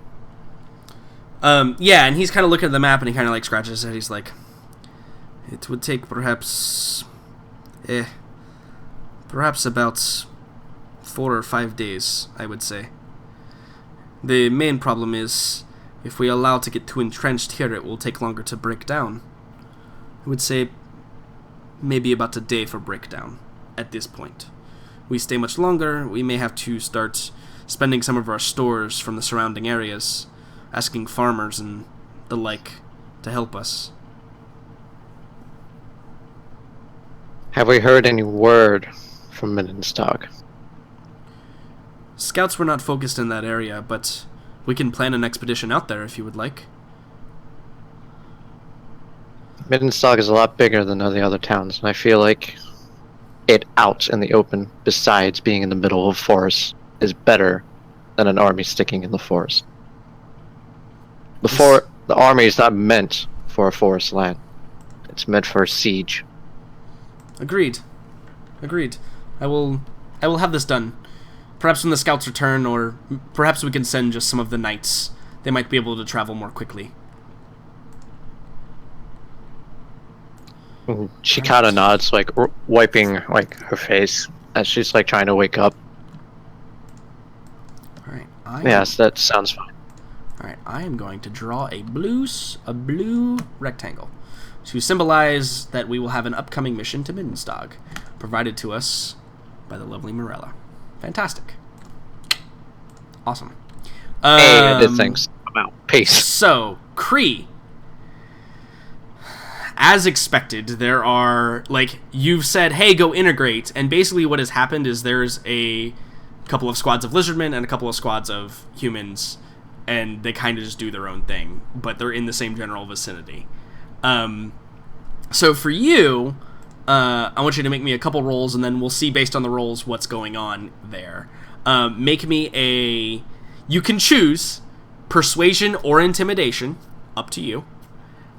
Yeah, and he's kind of looking at the map and he kind of like scratches his head. He's like, it would take perhaps about 4 or 5 days, I would say. The main problem is, if we allow to get too entrenched here, it will take longer to break down. I would say maybe about a day for breakdown at this point. We stay much longer, we may have to start spending some of our stores from the surrounding areas, asking farmers and the like to help us. Have we heard any word from Minnenstag? Scouts were not focused in that area, but we can plan an expedition out there if you would like. Minnenstag is a lot bigger than the other towns, and I feel like it out in the open, besides being in the middle of forest, is better than an army sticking in the forest. The army is not meant for a forest land. It's meant for a siege. Agreed. I will have this done. Perhaps when the scouts return, or perhaps we can send just some of the knights. They might be able to travel more quickly. She kind of nods, like wiping like her face as she's like trying to wake up. All right. Yes, that sounds fine. All right. I am going to draw a blue rectangle to symbolize that we will have an upcoming mission to Minnenstag, provided to us by the lovely Morella. Fantastic. Awesome. Hey, I did things about peace. So, Kree. As expected, there are, like, you've said, hey, go integrate, and basically what has happened is there's a couple of squads of lizardmen and a couple of squads of humans, and they kind of just do their own thing, but they're in the same general vicinity. So for you, I want you to make me a couple rolls, and then we'll see based on the rolls what's going on there. Make me you can choose persuasion or intimidation, up to you.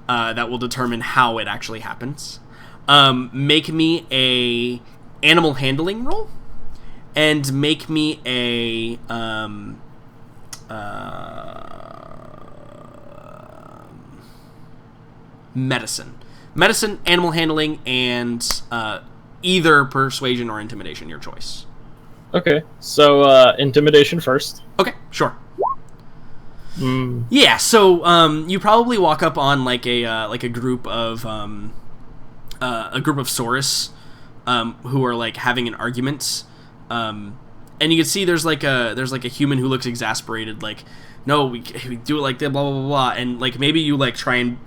That will determine how it actually happens. Make me a animal handling roll, and make me a medicine, animal handling, and either persuasion or intimidation, your choice. Okay, so intimidation first. Okay, sure. Yeah, so you probably walk up on like a group of Saurus who are like having an argument, and you can see there's like a human who looks exasperated, like, no, we do it like that, blah blah blah blah, and like maybe you like try and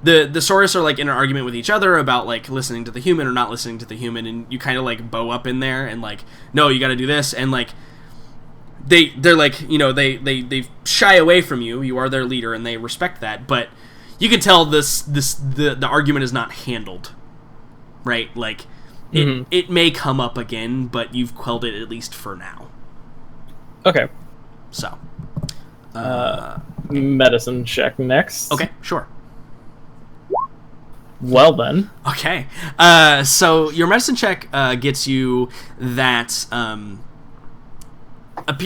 the Saurus are like in an argument with each other about like listening to the human or not listening to the human, and you kind of like bow up in there and like, no, you got to do this, and like they're like, you know, they shy away from you. You are their leader and they respect that, but you can tell the argument is not handled right. Like it may come up again, but you've quelled it at least for now. Okay. So medicine check next. Okay, sure. Well then. Okay. So your medicine check gets you that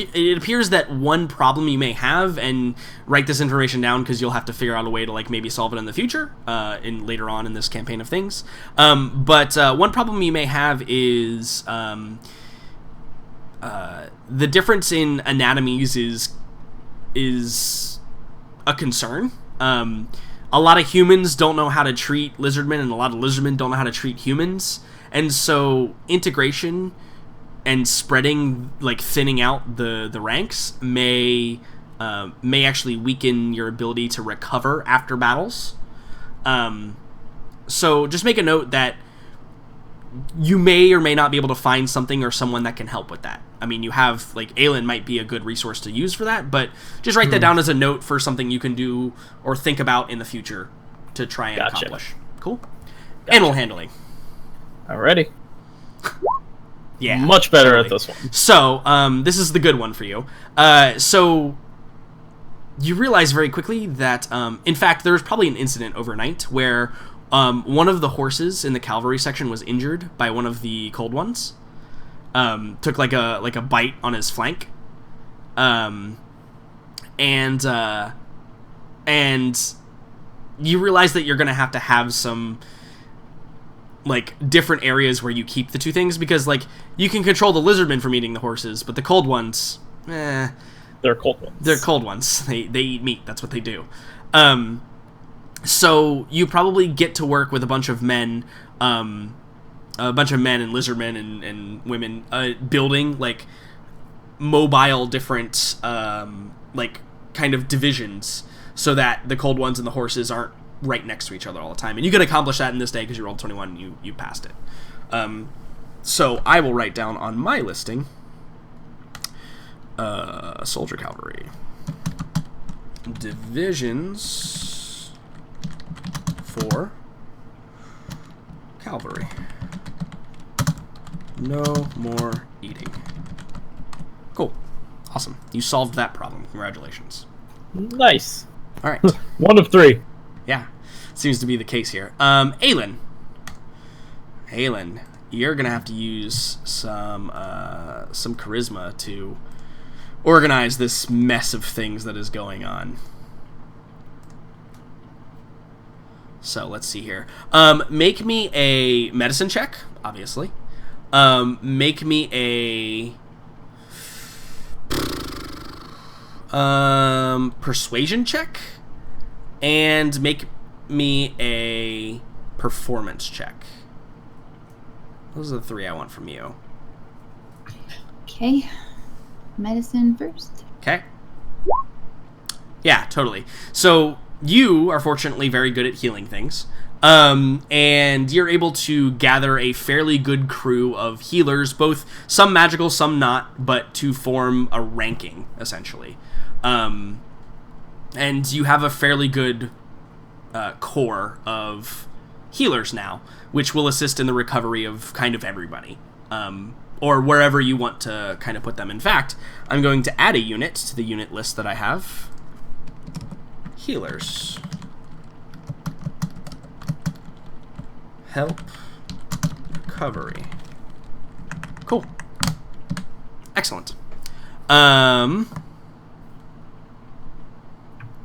it appears that one problem you may have, and write this information down because you'll have to figure out a way to like maybe solve it in the future, in later on in this campaign of things. But one problem you may have is the difference in anatomies is is a concern. A lot of humans don't know how to treat lizardmen, and a lot of lizardmen don't know how to treat humans. And so integration and spreading, like thinning out the ranks may actually weaken your ability to recover after battles. So just make a note that you may or may not be able to find something or someone that can help with that. I mean, you have, like, Aelin might be a good resource to use for that, but just write that down as a note for something you can do or think about in the future to try and accomplish. Cool? Gotcha. Animal handling. Alrighty. Yeah. Much better at this one. So, this is the good one for you. So, you realize very quickly that, in fact, there was probably an incident overnight where one of the horses in the cavalry section was injured by one of the cold ones. Took like a bite on his flank. And you realize that you're going to have some, like, different areas where you keep the two things, because, like, you can control the lizardmen from eating the horses, but the cold ones, they're cold ones. They're cold ones. They eat meat. That's what they do. So you probably get to work with a bunch of men and lizardmen and women, building, like, mobile different, like, kind of divisions, so that the cold ones and the horses aren't right next to each other all the time. And you can accomplish that in this day because you rolled 21 and you passed it. So I will write down on my listing, soldier cavalry. Divisions for cavalry. No more eating. Cool. Awesome. You solved that problem. Congratulations. Nice. All right. 1 of 3. Yeah. Seems to be the case here. Aelin, you're going to have to use some charisma to organize this mess of things that is going on. So, let's see here. Make me a medicine check, obviously. Make me a persuasion check, and make me a performance check. Those are the 3 I want from you. Okay. Medicine first. Okay. Yeah, totally. So you are fortunately very good at healing things. And you're able to gather a fairly good crew of healers, both some magical, some not, but to form a ranking, essentially. And you have a fairly good core of healers now, which will assist in the recovery of kind of everybody, or wherever you want to kind of put them. In fact, I'm going to add a unit to the unit list that I have. Healers. Help recovery. Cool. Excellent.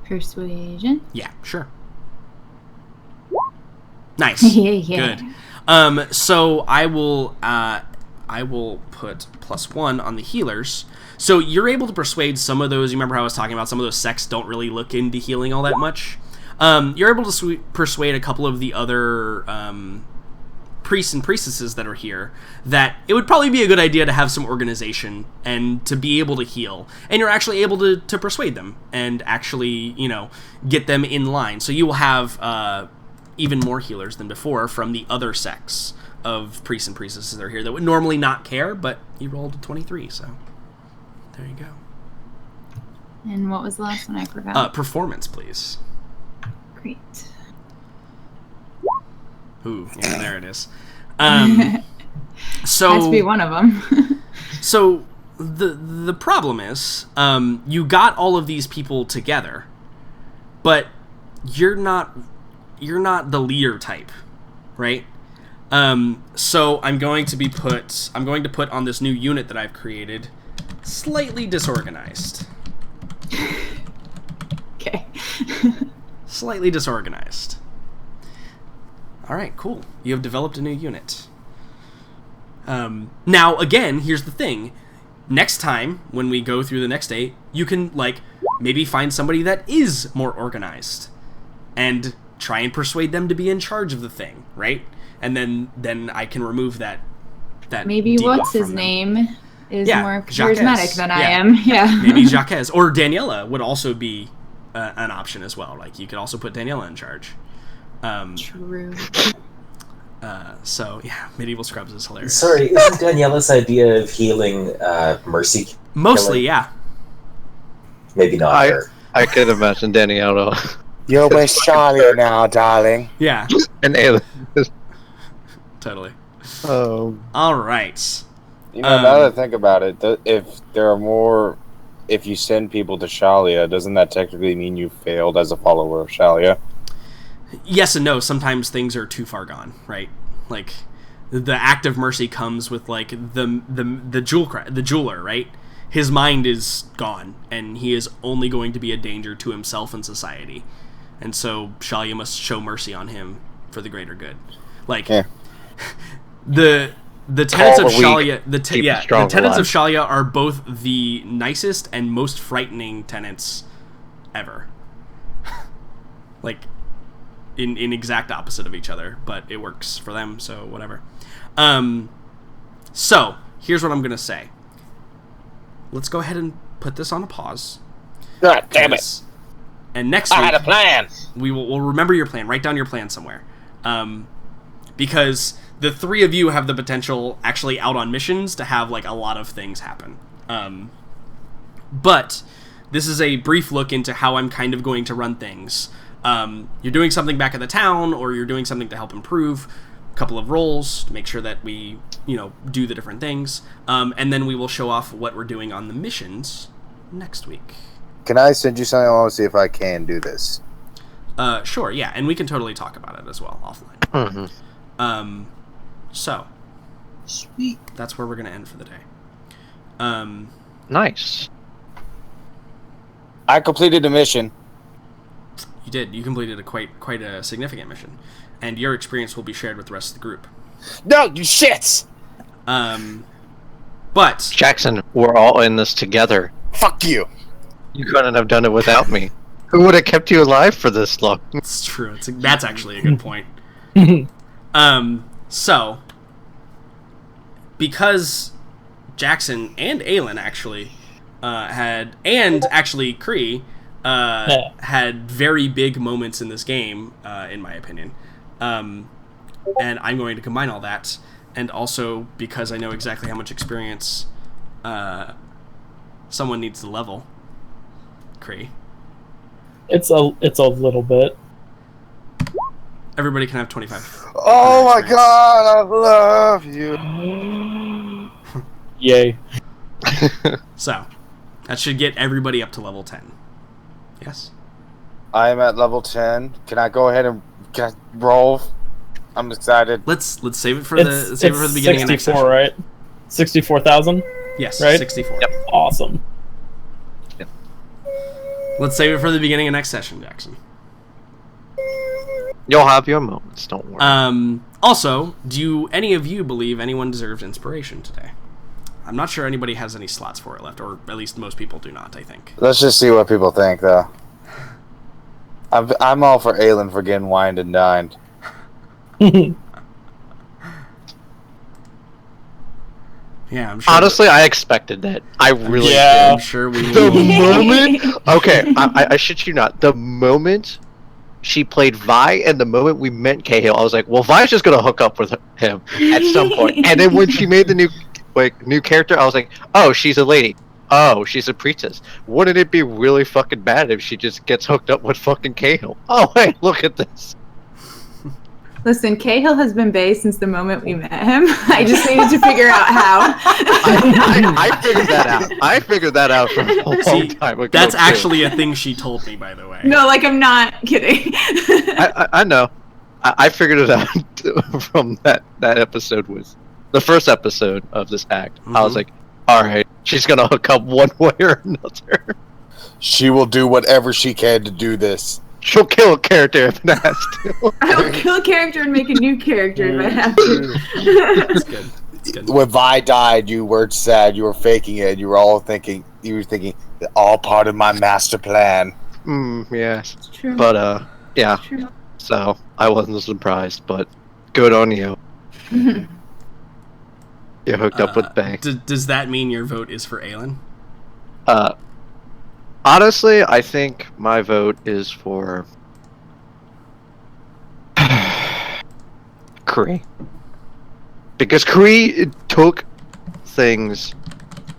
Persuasion. Yeah, sure. Nice. Yeah. Good. So I will put +1 on the healers. So you're able to persuade some of those. You remember how I was talking about some of those sects don't really look into healing all that much? You're able to persuade a couple of the other priests and priestesses that are here that it would probably be a good idea to have some organization and to be able to heal. And you're actually able to persuade them and actually, get them in line. So you will have even more healers than before from the other sects of priests and priestesses that are here that would normally not care, but you rolled a 23, so there you go. And what was the last one I forgot? Performance, please. Great. Ooh, yeah, there it is. So has to be one of them. So the problem is, you got all of these people together, but you're not the leader type, right? So I'm going to put on this new unit that I've created, slightly disorganized. Okay. Slightly disorganized. All right, cool. You have developed a new unit. Now, again, here's the thing. Next time, when we go through the next day, you can, maybe find somebody that is more organized and try and persuade them to be in charge of the thing, right? And then I can remove that maybe debuff what's his from them. name is Yeah, more Jacques. charismatic than I Yeah. am. Yeah. Maybe Jacques or Daniela would also be an option as well. Like, you could also put Daniela in charge. True. So yeah, medieval scrubs is hilarious. Sorry, isn't Daniela's idea of healing mercy? Mostly, killing? yeah. Maybe not her. I could imagine Daniela You're with Charlie now, darling. Yeah, and Ayla. totally. Oh, All right. You know, now that I think about it, if you send people to Shalia, doesn't that technically mean you failed as a follower of Shalia? Yes and no. Sometimes things are too far gone, right? Like, the act of mercy comes with like the jeweler, right? His mind is gone, and he is only going to be a danger to himself and society. And so Shalia must show mercy on him for the greater good. Like, Yeah. the tenets of Call the weak, Shalia, the keep the strong tenets of alive. Shalia are both the nicest and most frightening tenets ever. Like, in exact opposite of each other, but it works for them, so whatever. So here's what I'm gonna say. Let's go ahead and put this on a pause. God damn it! And next I week, had a plan! we'll remember your plan. Write down your plan somewhere. Because the three of you have the potential, actually out on missions, to have like a lot of things happen. But this is a brief look into how I'm kind of going to run things. You're doing something back at the town, or you're doing something to help improve. A couple of roles to make sure that we, do the different things. And then we will show off what we're doing on the missions next week. Can I send you something? I want to see if I can do this. Sure, yeah, and we can totally talk about it as well offline. So Sweet. that's where we're gonna end for the day. nice. I completed the mission. You did. You completed a quite a significant mission, and your experience will be shared with the rest of the group. No, you shits! But Jackson, we're all in this together. Fuck you! You couldn't have done it without me. Who would have kept you alive for this long? it's true. That's actually a good point. So because Jackson and Aelin actually Kree had very big moments in this game, in my opinion. And I'm going to combine all that, and also because I know exactly how much experience someone needs to level. Kree. It's a little bit. Everybody can have 25. Oh my experience. god, I love you! Yay. So, that should get everybody up to level 10. Yes? I am at level 10. Can I go ahead and roll? I'm excited. Let's save it for It's the beginning of next 64, session. right? 64,000? Yes, right? 64. Yep. Awesome. Let's save it for the beginning of next session, Jackson. You'll have your moments, don't worry. Also, do any of you believe anyone deserves inspiration today? I'm not sure anybody has any slots for it left, or at least most people do not, I think. Let's just see what people think, though. I'm all for Aelin for getting wined and dined. Yeah, I'm sure. Honestly, I expected that. I really Yeah. I'm sure we did. The will. moment... Okay, I shit you not. The moment she played Vi, and the moment we met Cahill, I was like, well, Vi's just gonna hook up with him at some point. And then when she made the new character, I was like, oh, she's a lady. Oh, she's a priestess. Wouldn't it be really fucking bad if she just gets hooked up with fucking Cahill? Oh, hey, look at this. Listen, Cahill has been bae since the moment we met him. I just needed to figure out how. I figured that out. I figured that out from a long See, time ago. that's too. actually a thing she told me, by the way. No, like, I'm not kidding. I know. I figured it out from that episode was the first episode of this act. I was like, all right, she's gonna hook up one way or another. She will do whatever she can to do this. She'll kill a character if it has to. I'll kill a character and make a new character if I have to. That's good. That's good. When Vi died, you were sad, you were faking it, and you were all thinking, you were thinking, all part of my master plan. Yes. It's true. But, yeah. It's true. So, I wasn't surprised, but good on you. You hooked up with Bay. Does that mean your vote is for Aelin? Honestly, I think my vote is for Kree. Because Kree took things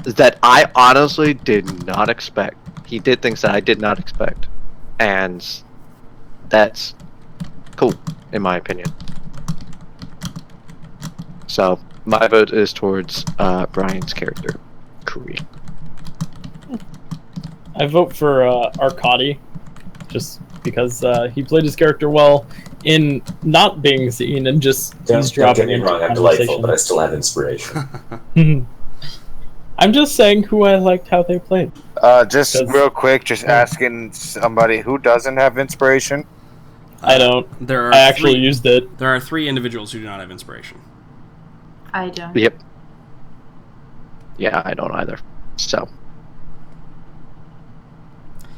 that I honestly did not expect. He did things that I did not expect. And that's cool, in my opinion. So, my vote is towards Brian's character, Kree. I vote for Arkady, just because he played his character well in not being seen and just Don't get eavesdropping me into wrong, I'm delightful, but I still have inspiration. I'm just saying who I liked how they played. Just Because- real quick, just asking somebody who doesn't have inspiration. I don't. There are I actually used it. There are 3 individuals who do not have inspiration. I don't. Yep. Yeah, I don't either. So.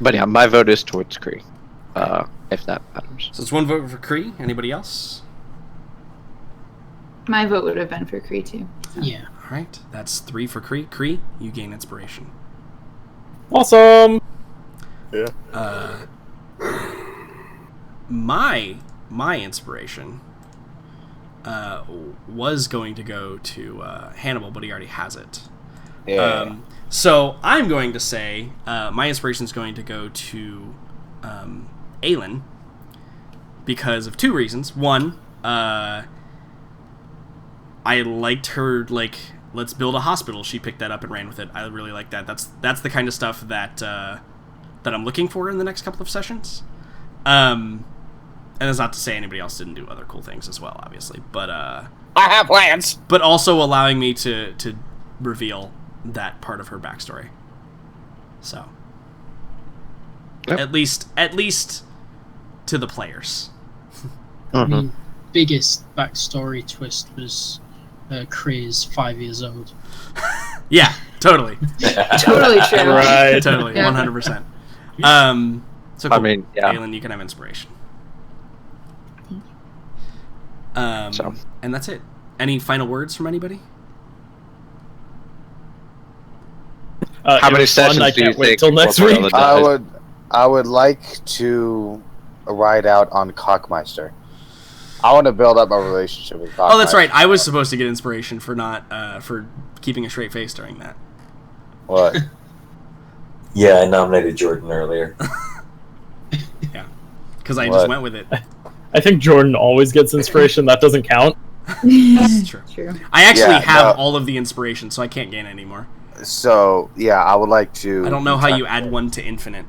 But yeah, my vote is towards Kree. If that matters. So it's 1 vote for Kree. Anybody else? My vote would have been for Kree too. Yeah. All right, that's 3 for Kree. Kree, you gain inspiration. Awesome. My inspiration was going to go to Hannibal, but he already has it. Yeah. So I'm going to say my inspiration is going to go to Aelin because of 2 reasons. One, I liked her, like, let's build a hospital. She picked that up and ran with it. I really like that. That's the kind of stuff that I'm looking for in the next couple of sessions. And that's not to say anybody else didn't do other cool things as well, obviously. But I have plans. but also allowing me to reveal that part of her backstory. So, Yep. at least to the players. I mean, biggest backstory twist was Kree is 5 years old. Yeah, totally, Totally true. Right. totally, Yeah. 100%. So cool. I mean, yeah. Aelin, you can have inspiration. So. And that's it. Any final words from anybody? How It many was fun. sessions I do you can't wait think till next before week. all the- I would like to ride out on Cockmeister. I want to build up a relationship with Cockmeister. Oh, that's right. I was supposed to get inspiration for not for keeping a straight face during that. What? Yeah, I nominated Jordan earlier. Because I What? just went with it. I think Jordan always gets inspiration. That doesn't count. It's true. True. I actually Yeah, have no. all of the inspiration, so I can't gain any more. So yeah, I would like to. I don't know how you add 1 to infinite.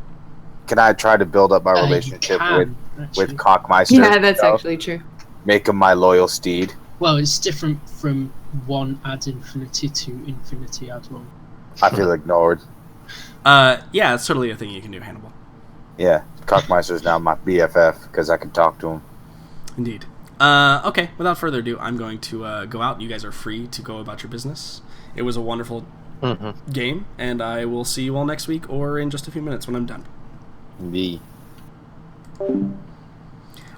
Can I try to build up my You relationship can, with actually. Cockmeister? Yeah, that's you know? actually true. Make him my loyal steed. Well, it's different from 1 add infinity to infinity add 1. I feel ignored. Yeah, it's totally a thing you can do, Hannibal. Yeah, Cockmeister is now my BFF because I can talk to him. Indeed. Okay, without further ado, I'm going to go out. You guys are free to go about your business. It was a wonderful game, and I will see you all next week or in just a few minutes when I'm done. Me.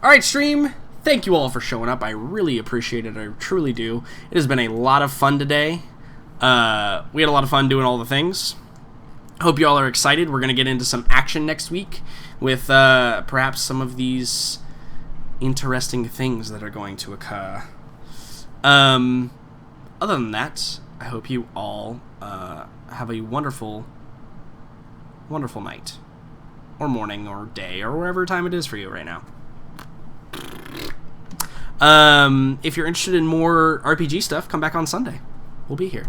Alright, stream, thank you all for showing up. I really appreciate it. I truly do. It has been a lot of fun today. We had a lot of fun doing all the things. Hope you all are excited. We're going to get into some action next week with perhaps some of these interesting things that are going to occur. Other than that, I hope you all have a wonderful, wonderful night. Or morning, or day, or whatever time it is for you right now. If you're interested in more RPG stuff, come back on Sunday. We'll be here.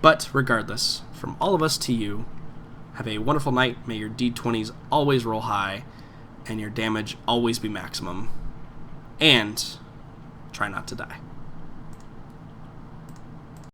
But regardless, from all of us to you, have a wonderful night. May your D20s always roll high, and your damage always be maximum. And try not to die.